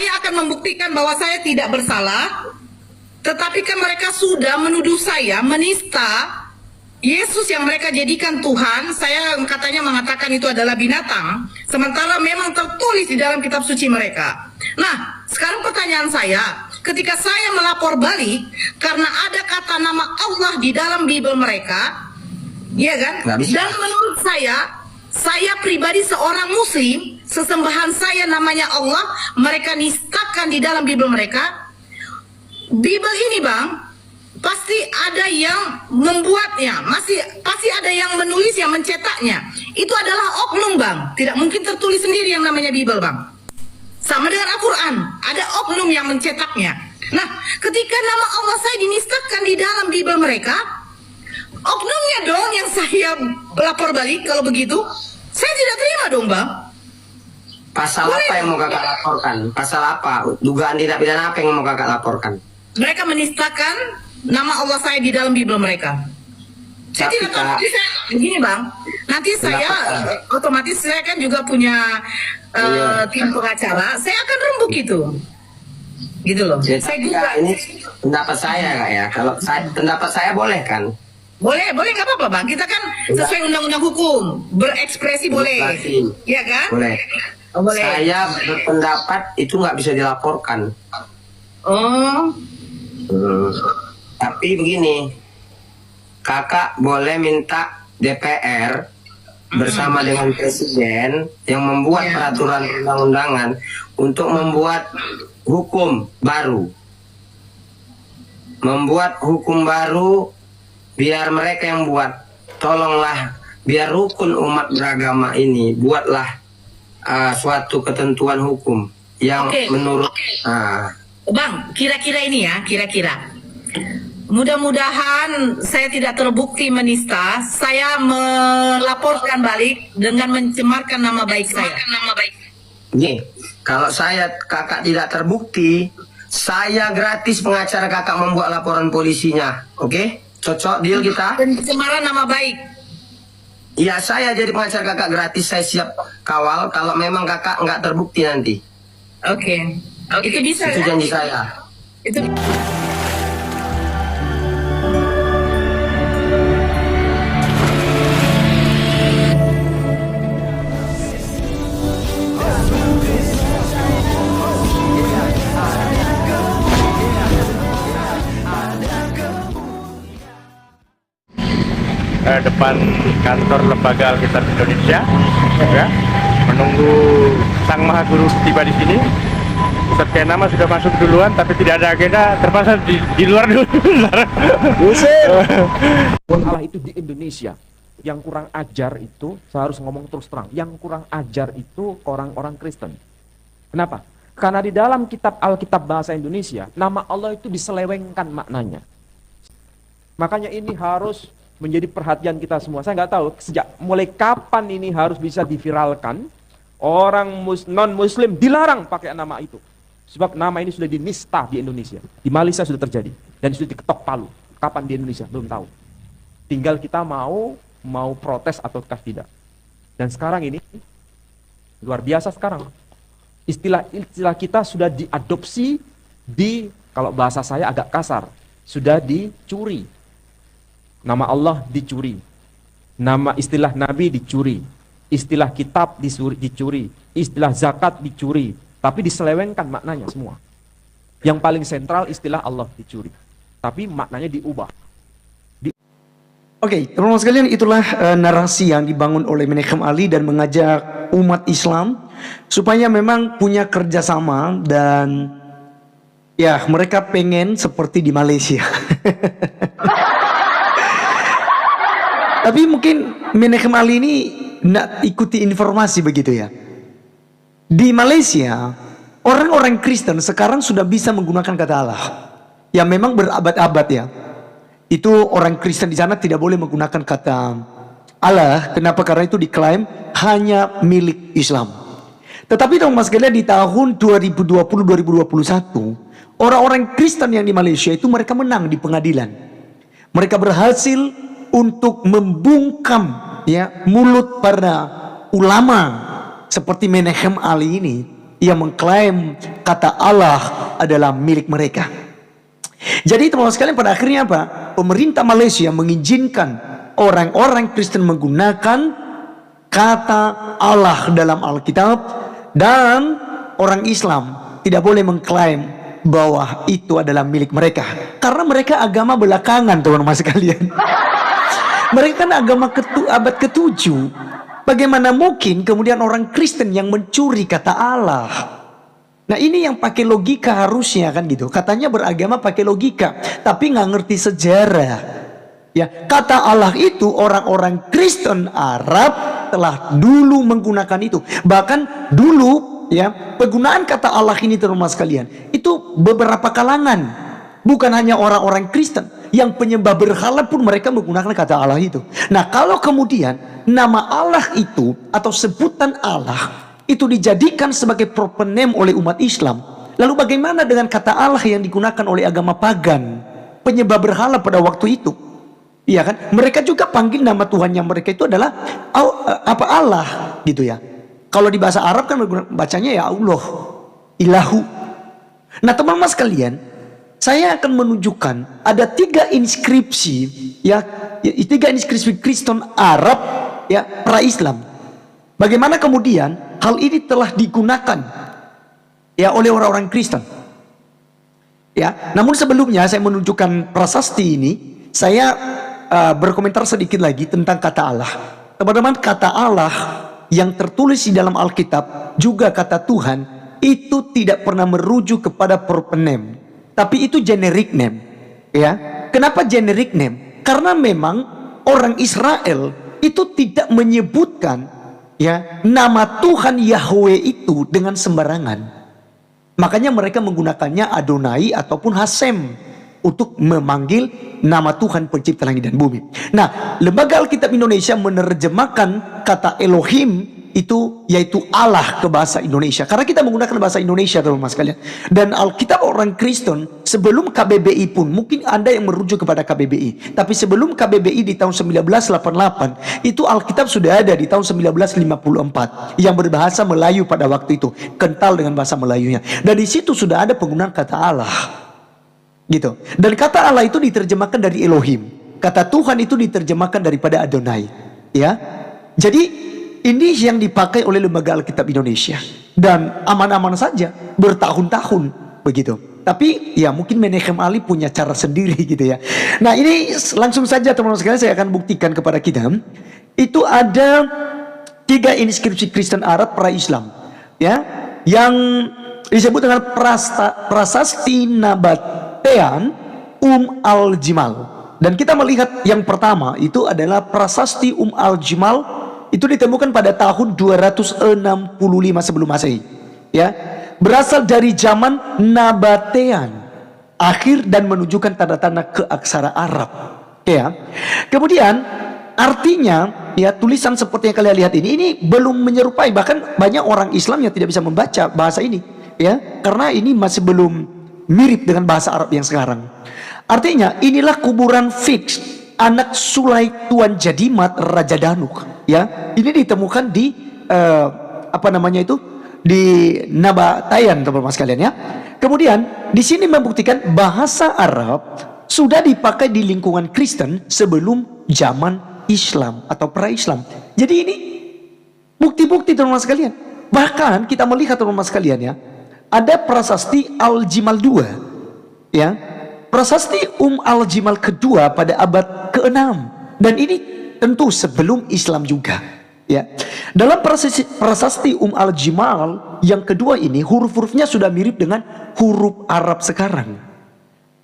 saya akan membuktikan bahwa saya tidak bersalah. Tetapi kan mereka sudah menuduh saya menista Yesus yang mereka jadikan Tuhan. Saya katanya mengatakan itu adalah binatang, sementara memang tertulis di dalam kitab suci mereka. Nah, sekarang pertanyaan saya, ketika saya melapor balik karena ada kata nama Allah di dalam Bible mereka, ya kan? Dan menurut saya pribadi seorang muslim, sesembahan saya namanya Allah, mereka nistakan di dalam Bible mereka. Bible ini, Bang, pasti ada yang membuatnya, pasti ada yang menulis, yang mencetaknya. Itu adalah oknum, Bang. Tidak mungkin tertulis sendiri yang namanya Bible, Bang. Sama dengan Al-Quran, ada oknum yang mencetaknya. Nah, ketika nama Allah saya dinistakan di dalam Bible mereka, oknumnya dong yang saya lapor balik. Kalau begitu, saya tidak terima dong, Bang. Pasal apa yang mau kakak laporkan? Pasal apa? Dugaan tindak pidana apa yang mau kakak laporkan? Mereka menistakan nama Allah saya di dalam Bible mereka. Saya tidak tahu. Begini, Bang, nanti saya otomatis saya kan juga punya tim pengacara. Saya akan rembuk itu, gitu loh. Ya, saya juga. ini pendapat saya, Kak, ya. Kalau pendapat saya boleh kan? Boleh nggak apa-apa, Bang. Kita kan sesuai undang-undang hukum, berekspresi boleh, ya kan? Boleh. Boleh. Saya berpendapat itu nggak bisa dilaporkan. Oh. Tapi begini, kakak boleh minta DPR bersama dengan presiden yang membuat peraturan undang-undangan untuk membuat hukum baru. Membuat hukum baru biar mereka yang buat. Tolonglah, biar rukun umat beragama ini, buatlah suatu ketentuan hukum yang menurut Bang, kira-kira ini ya, kira-kira. Mudah-mudahan saya tidak terbukti menista. Saya melaporkan balik dengan mencemarkan nama baik saya. Nih, kalau kakak tidak terbukti, saya gratis pengacara kakak membuat laporan polisinya. Oke? Cocok deal kita? Pencemaran nama baik. Iya, saya jadi pengacara kakak gratis. Saya siap kawal kalau memang kakak nggak terbukti nanti. Oke. Itu bisa. Itu janji saya. Itu. Depan kantor lembaga Alkitab Indonesia, ya, menunggu Sang Maha Guru tiba di sini. Ustadz nama sudah masuk duluan, tapi tidak ada agenda, terpaksa di luar dulu. Allah itu di Indonesia. Yang kurang ajar itu, saya harus ngomong terus terang, yang kurang ajar itu orang-orang Kristen. Kenapa? Karena di dalam kitab Alkitab bahasa Indonesia, nama Allah itu diselewengkan maknanya. Makanya ini harus menjadi perhatian kita semua. Saya nggak tahu sejak mulai kapan ini harus bisa diviralkan. Orang non-muslim dilarang pakai nama itu. Sebab nama ini sudah dinista di Indonesia. Di Malaysia sudah terjadi. Dan sudah diketok palu. Kapan di Indonesia? Belum tahu. Tinggal kita mau protes ataukah tidak. Dan sekarang ini, luar biasa sekarang. Istilah kita sudah diadopsi kalau bahasa saya agak kasar, sudah dicuri. Nama Allah dicuri. Nama istilah Nabi dicuri. Istilah kitab dicuri. Istilah zakat dicuri. Tapi diselewengkan maknanya semua. Yang paling sentral istilah Allah dicuri. Tapi maknanya diubah. Oke, teman-teman sekalian, itulah narasi yang dibangun oleh Menachem Ali dan mengajak umat Islam supaya memang punya kerjasama dan ya mereka pengen seperti di Malaysia. Tapi mungkin Menachem Ali ini nak ikuti informasi begitu ya. Di Malaysia, orang-orang Kristen sekarang sudah bisa menggunakan kata Allah. Ya memang berabad-abad ya. Itu orang Kristen di sana tidak boleh menggunakan kata Allah. Kenapa? Karena itu diklaim hanya milik Islam. Tetapi teman-teman sekalian, di tahun 2020-2021, orang-orang Kristen yang di Malaysia itu mereka menang di pengadilan. Mereka berhasil untuk membungkam ya mulut para ulama seperti Menachem Ali ini. yang mengklaim kata Allah adalah milik mereka. Jadi teman-teman sekalian, pada akhirnya apa? Pemerintah Malaysia mengizinkan orang-orang Kristen menggunakan kata Allah dalam Alkitab, dan orang Islam tidak boleh mengklaim bahwa itu adalah milik mereka, karena mereka agama belakangan, teman-teman sekalian. Mereka kan agama abad ke-7. Bagaimana mungkin kemudian orang Kristen yang mencuri kata Allah? Nah, ini yang pakai logika harusnya kan gitu. Katanya beragama pakai logika, tapi nggak ngerti sejarah. Ya, kata Allah itu orang-orang Kristen Arab telah dulu menggunakan itu. Bahkan dulu ya, penggunaan kata Allah ini, teman-teman sekalian, itu beberapa kalangan, bukan hanya orang-orang Kristen. Yang penyembah berhala pun mereka menggunakan kata Allah itu. Nah, kalau kemudian nama Allah itu atau sebutan Allah itu dijadikan sebagai proper name oleh umat Islam, lalu bagaimana dengan kata Allah yang digunakan oleh agama pagan, penyembah berhala pada waktu itu? Iya kan? Mereka juga panggil nama Tuhan yang mereka itu adalah Allah gitu ya. Kalau di bahasa Arab kan bacanya ya Allah, Ilahu. Nah, teman-teman sekalian, saya akan menunjukkan ada 3 inskripsi ya, 3 inskripsi Kristen Arab ya, pra-Islam. Bagaimana kemudian hal ini telah digunakan ya oleh orang-orang Kristen. Ya, namun sebelumnya saya menunjukkan prasasti ini, saya berkomentar sedikit lagi tentang kata Allah. Teman-teman, kata Allah yang tertulis di dalam Alkitab, juga kata Tuhan, itu tidak pernah merujuk kepada proper name, tapi itu generic name. Ya, kenapa generic name? Karena memang orang Israel itu tidak menyebutkan ya nama Tuhan Yahweh itu dengan sembarangan. Makanya mereka menggunakannya Adonai ataupun Hasem untuk memanggil nama Tuhan pencipta langit dan bumi. Nah, Lembaga Alkitab Indonesia menerjemahkan kata Elohim itu yaitu Allah ke bahasa Indonesia, karena kita menggunakan bahasa Indonesia, teman-teman sekalian. Dan Alkitab orang Kristen sebelum KBBI pun, mungkin Anda yang merujuk kepada KBBI, tapi sebelum KBBI di tahun 1988 itu Alkitab sudah ada di tahun 1954 yang berbahasa Melayu pada waktu itu, kental dengan bahasa Melayunya. Dan di situ sudah ada penggunaan kata Allah. Gitu. Dan kata Allah itu diterjemahkan dari Elohim. Kata Tuhan itu diterjemahkan daripada Adonai. Ya. Jadi ini yang dipakai oleh Lembaga Alkitab Indonesia. Dan aman-aman saja, bertahun-tahun begitu. Tapi ya mungkin Menachem Ali punya cara sendiri gitu ya. Nah, ini langsung saja teman-teman sekalian saya akan buktikan kepada kita. Itu ada 3 inskripsi Kristen Arab pra-Islam. Ya, yang disebut dengan prasasti Nabatean Al-Jimal. Dan kita melihat yang pertama itu adalah prasasti Al-Jimal. Itu ditemukan pada tahun 265 sebelum Masehi. Ya, berasal dari zaman Nabatean akhir dan menunjukkan tanda-tanda keaksara Arab. Ya. Kemudian artinya ya, tulisan seperti yang kalian lihat ini belum menyerupai, bahkan banyak orang Islam yang tidak bisa membaca bahasa ini. Ya, karena ini masih belum mirip dengan bahasa Arab yang sekarang. Artinya inilah kuburan fix anak Sulai Tuan Jadimat Raja Danuk. Ya, ini ditemukan di di Nabatean, teman-teman sekalian ya. Kemudian di sini membuktikan bahasa Arab sudah dipakai di lingkungan Kristen sebelum zaman Islam atau pra-Islam. Jadi ini bukti-bukti, teman-teman sekalian. Bahkan kita melihat, teman-teman sekalian ya, ada prasasti Al-Jimal II. Ya, prasasti Al-Jimal kedua pada abad ke-6, dan ini tentu sebelum Islam juga. Ya, dalam prasasti Al-Jimal yang kedua ini huruf-hurufnya sudah mirip dengan huruf Arab sekarang.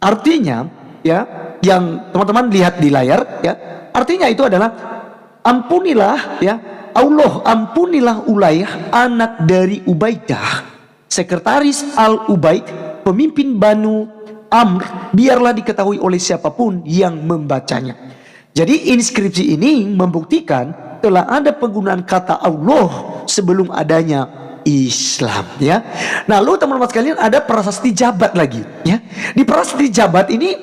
Artinya ya, yang teman-teman lihat di layar ya, artinya itu adalah ampunilah ya Allah, ampunilah Ulayah anak dari Ubaidah, sekretaris Al-Ubaid, pemimpin Banu Amr, biarlah diketahui oleh siapapun yang membacanya. Jadi inskripsi ini membuktikan telah ada penggunaan kata Allah sebelum adanya Islam ya. Nah, lalu teman-teman sekalian ada prasasti Jabat lagi ya. Di prasasti Jabat ini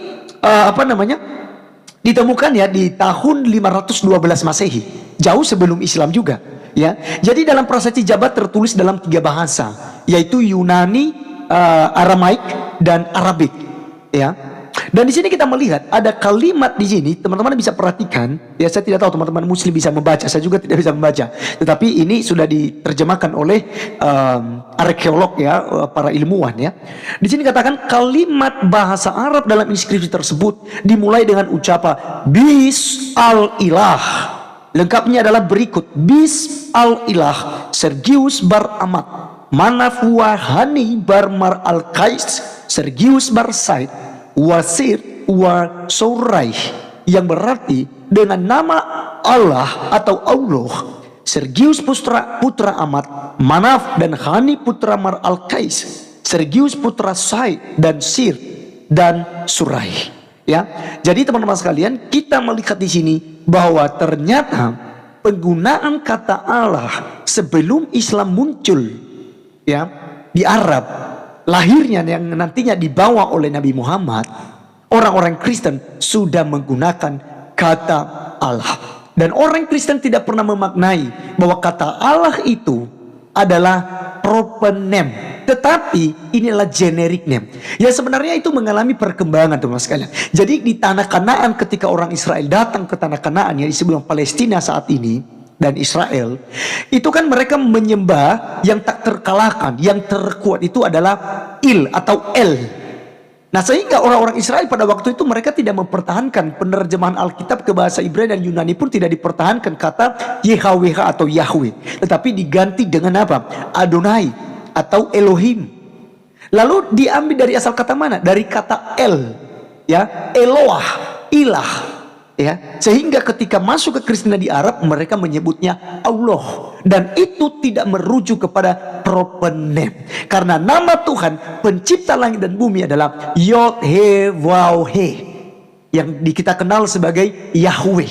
ditemukan ya di tahun 512 Masehi, jauh sebelum Islam juga. Ya, jadi dalam prasasti Jabat tertulis dalam 3 bahasa, yaitu Yunani, Aramaik, dan Arabik. Ya, dan di sini kita melihat ada kalimat di sini, teman-teman bisa perhatikan. Ya, saya tidak tahu teman-teman Muslim bisa membaca, saya juga tidak bisa membaca. Tetapi ini sudah diterjemahkan oleh arkeolog ya, para ilmuwan ya. Di sini katakan kalimat bahasa Arab dalam inskripsi tersebut dimulai dengan ucapan Bis al-Ilah. Lengkapnya adalah berikut: Bis al-Ilah Sergius bar Amat Manaf wa Hani bar Mar al-Qais Sergius bar Said Wasir wa Souraih, yang berarti dengan nama Allah atau Allah, Sergius putra Amat, Manaf dan Hani putra Mar al-Qais, Sergius putra Said dan Sir dan Suraih. Ya, jadi teman-teman sekalian, kita melihat di sini bahwa ternyata penggunaan kata Allah sebelum Islam muncul ya di Arab, lahirnya yang nantinya dibawa oleh Nabi Muhammad, orang-orang Kristen sudah menggunakan kata Allah. Dan orang Kristen tidak pernah memaknai bahwa kata Allah itu adalah proper name, tetapi inilah generic name. Ya, sebenarnya itu mengalami perkembangan teman sekalian. Jadi di tanah Kanaan, ketika orang Israel datang ke tanah Kanaan yang disebut Palestina saat ini dan Israel, itu kan mereka menyembah yang tak terkalahkan, yang terkuat itu adalah Il atau El. Nah, sehingga orang-orang Israel pada waktu itu mereka tidak mempertahankan penerjemahan Alkitab ke bahasa Ibrani dan Yunani pun tidak dipertahankan kata YHWH atau Yahweh, tetapi diganti dengan apa? Adonai atau Elohim. Lalu diambil dari asal kata mana? Dari kata El, ya, Eloah, ilah. Ya, sehingga ketika masuk ke Kristen di Arab mereka menyebutnya Allah, dan itu tidak merujuk kepada proper name, karena nama Tuhan pencipta langit dan bumi adalah Yod He Waw He, yang kita kenal sebagai Yahweh.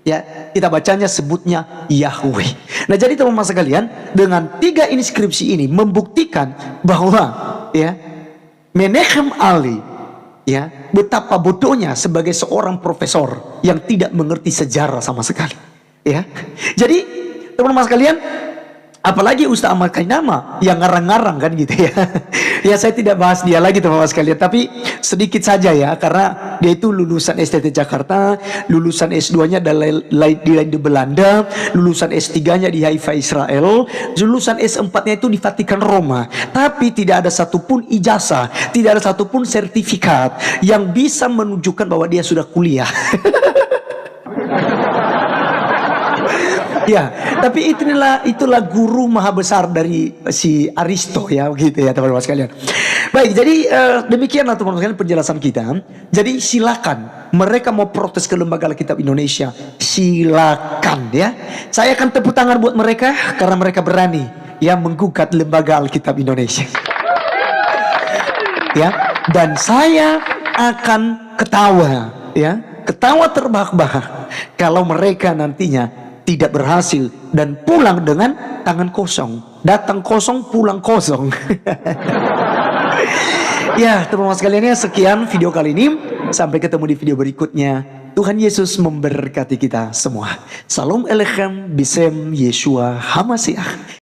Ya, kita bacanya sebutnya Yahweh. Nah, jadi teman-teman sekalian, dengan 3 inskripsi ini membuktikan bahwa ya Menachem Ali ya betapa bodohnya sebagai seorang profesor yang tidak mengerti sejarah sama sekali. Ya, jadi teman-teman sekalian, apalagi Ustaz Ahmad Kainama yang ngarang-ngarang kan gitu ya. Ya, saya tidak bahas dia lagi teman-teman sekalian, tapi sedikit saja ya, karena dia itu lulusan STT Jakarta, lulusan S2-nya di Belanda, lulusan S3-nya di Haifa Israel, lulusan S4-nya itu di Vatikan Roma, tapi tidak ada satupun ijazah, tidak ada satupun sertifikat yang bisa menunjukkan bahwa dia sudah kuliah. Ya, tapi itulah guru maha besar dari si Aristo ya, begitu ya teman-teman sekalian. Baik, jadi demikianlah teman-teman sekalian penjelasan kita. Jadi silakan mereka mau protes ke Lembaga Alkitab Indonesia, silakan ya. Saya akan tepuk tangan buat mereka karena mereka berani ya menggugat Lembaga Alkitab Indonesia. Ya, dan saya akan ketawa ya, ketawa terbahak-bahak kalau mereka nantinya tidak berhasil dan pulang dengan tangan kosong, datang kosong pulang kosong. Ya teman-teman sekalian, ya sekian video kali ini, sampai ketemu di video berikutnya. Tuhan Yesus memberkati kita semua. Salam Elechem Bisem Yeshua Hamasiah.